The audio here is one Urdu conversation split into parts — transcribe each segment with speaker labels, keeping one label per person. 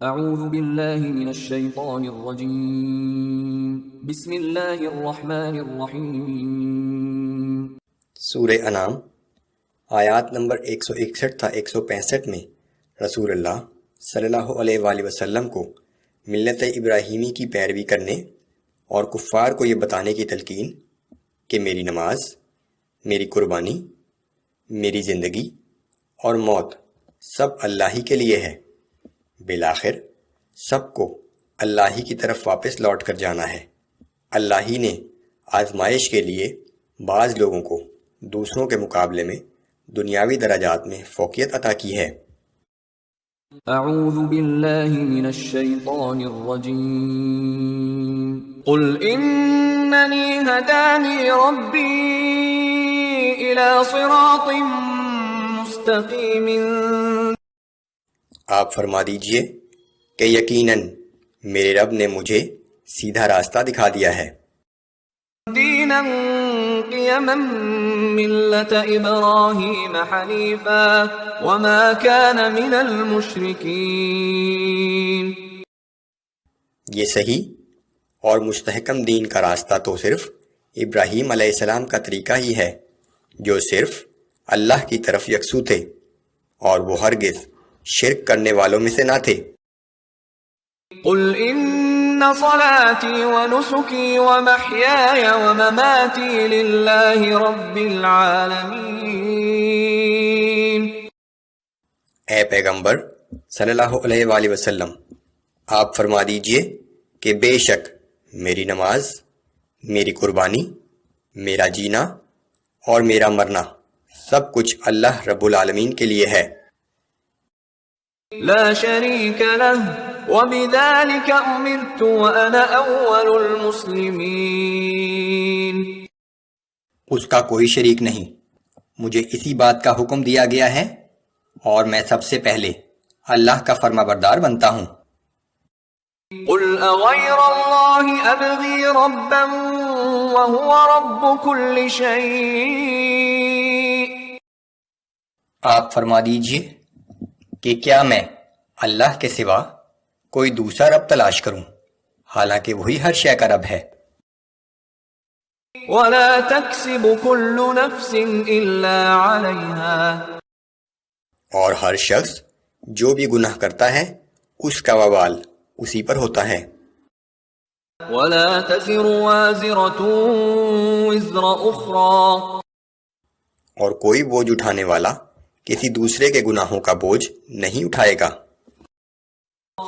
Speaker 1: اعوذ باللہ من الشیطان الرجیم بسم اللہ الرحمن الرحیم۔
Speaker 2: سورہ انعام آیات نمبر 161 تا 165 میں رسول اللہ صلی اللہ علیہ وآلہ وسلم کو ملت ابراہیمی کی پیروی کرنے اور کفار کو یہ بتانے کی تلقین کہ میری نماز، میری قربانی، میری زندگی اور موت سب اللہ ہی کے لیے ہے، بالآخر سب کو اللہ ہی کی طرف واپس لوٹ کر جانا ہے۔ اللہ ہی نے آزمائش کے لیے بعض لوگوں کو دوسروں کے مقابلے میں دنیاوی درجات میں فوقیت عطا کی ہے۔
Speaker 1: اعوذ باللہ من الشیطان الرجیم۔ قل اننی ہدانی ربی الى صراط مستقیم۔
Speaker 2: آپ فرما دیجئے کہ یقیناً میرے رب نے مجھے سیدھا راستہ دکھا دیا ہے۔
Speaker 1: دینا قیما ملت ابراہیم حنیفا وما کان من المشرکین۔
Speaker 2: یہ صحیح اور مستحکم دین کا راستہ تو صرف ابراہیم علیہ السلام کا طریقہ ہی ہے، جو صرف اللہ کی طرف یکسو تھے اور وہ ہرگز شرک کرنے والوں میں سے نہ تھے۔
Speaker 1: قل ان صلاتی ونسکی ومحیای ومماتی للہ رب العالمین۔
Speaker 2: اے پیغمبر صلی اللہ علیہ وآلہ وسلم، آپ فرما دیجئے کہ بے شک میری نماز، میری قربانی، میرا جینا اور میرا مرنا سب کچھ اللہ رب العالمین کے لیے ہے۔
Speaker 1: لا شریک لہ وبذلک امرت وانا اول المسلمین۔
Speaker 2: اس کا کوئی شریک نہیں، مجھے اسی بات کا حکم دیا گیا ہے اور میں سب سے پہلے اللہ کا فرما بردار بنتا ہوں۔
Speaker 1: قل اغیر اللہ ابغی ربا وهو رب كل شیء۔
Speaker 2: آپ فرما دیجئے کہ کیا میں اللہ کے سوا کوئی دوسرا رب تلاش کروں، حالانکہ وہی ہر شے کا رب ہے۔
Speaker 1: ولا تکسب كل نفس الا علیہا۔
Speaker 2: اور ہر شخص جو بھی گناہ کرتا ہے اس کا وبال اسی پر ہوتا ہے۔
Speaker 1: ولا تزر وازرة وزر اخرى۔
Speaker 2: اور کوئی بوجھ اٹھانے والا کسی دوسرے کے گناہوں کا بوجھ نہیں اٹھائے گا۔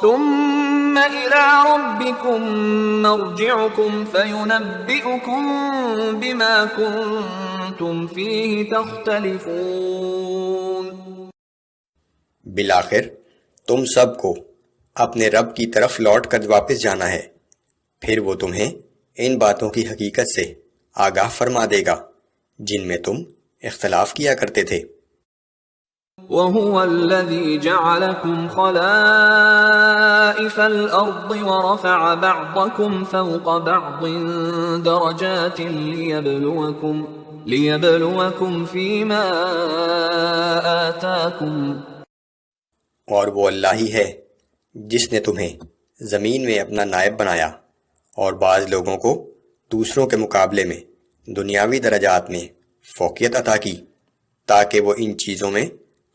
Speaker 1: ثم الى ربكم مرجعكم فينبئكم بما كنتم فيه تختلفون۔
Speaker 2: بالآخر تم سب کو اپنے رب کی طرف لوٹ کر واپس جانا ہے، پھر وہ تمہیں ان باتوں کی حقیقت سے آگاہ فرما دے گا جن میں تم اختلاف کیا کرتے تھے۔
Speaker 1: وَهُوَ الَّذِي جَعَلَكُمْ خَلَائِفَ الْأَرْضِ وَرَفَعَ بَعْضَكُمْ فَوْقَ بَعْضٍ دَرَجَاتٍ لِيَبْلُوَكُمْ فِي مَا آتَاكُمْ۔
Speaker 2: اور وہ اللہ ہی ہے جس نے تمہیں زمین میں اپنا نائب بنایا اور بعض لوگوں کو دوسروں کے مقابلے میں دنیاوی درجات میں فوقیت عطا کی، تاکہ وہ ان چیزوں میں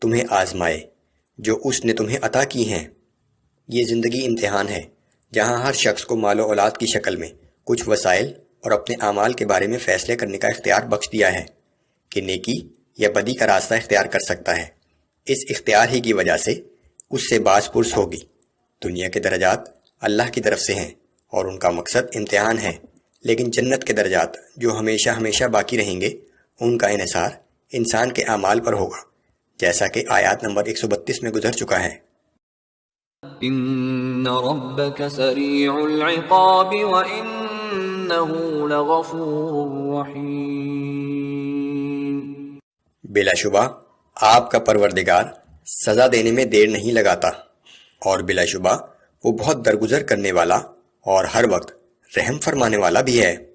Speaker 2: تمہیں آزمائے جو اس نے تمہیں عطا کی ہیں۔ یہ زندگی امتحان ہے جہاں ہر شخص کو مال و اولاد کی شکل میں کچھ وسائل اور اپنے اعمال کے بارے میں فیصلے کرنے کا اختیار بخش دیا ہے کہ نیکی یا بدی کا راستہ اختیار کر سکتا ہے۔ اس اختیار ہی کی وجہ سے اس سے باز پرس ہوگی۔ دنیا کے درجات اللہ کی طرف سے ہیں اور ان کا مقصد امتحان ہے، لیکن جنت کے درجات جو ہمیشہ ہمیشہ باقی رہیں گے ان کا انحصار انسان کے اعمال پر ہوگا، جیسا کہ آیات نمبر 132 میں گزر چکا ہے۔
Speaker 1: ان ربک سریع العقاب وانہ لغفور رحیم۔
Speaker 2: بلا شبہ آپ کا پروردگار سزا دینے میں دیر نہیں لگاتا، اور بلا شبہ وہ بہت درگزر کرنے والا اور ہر وقت رحم فرمانے والا بھی ہے۔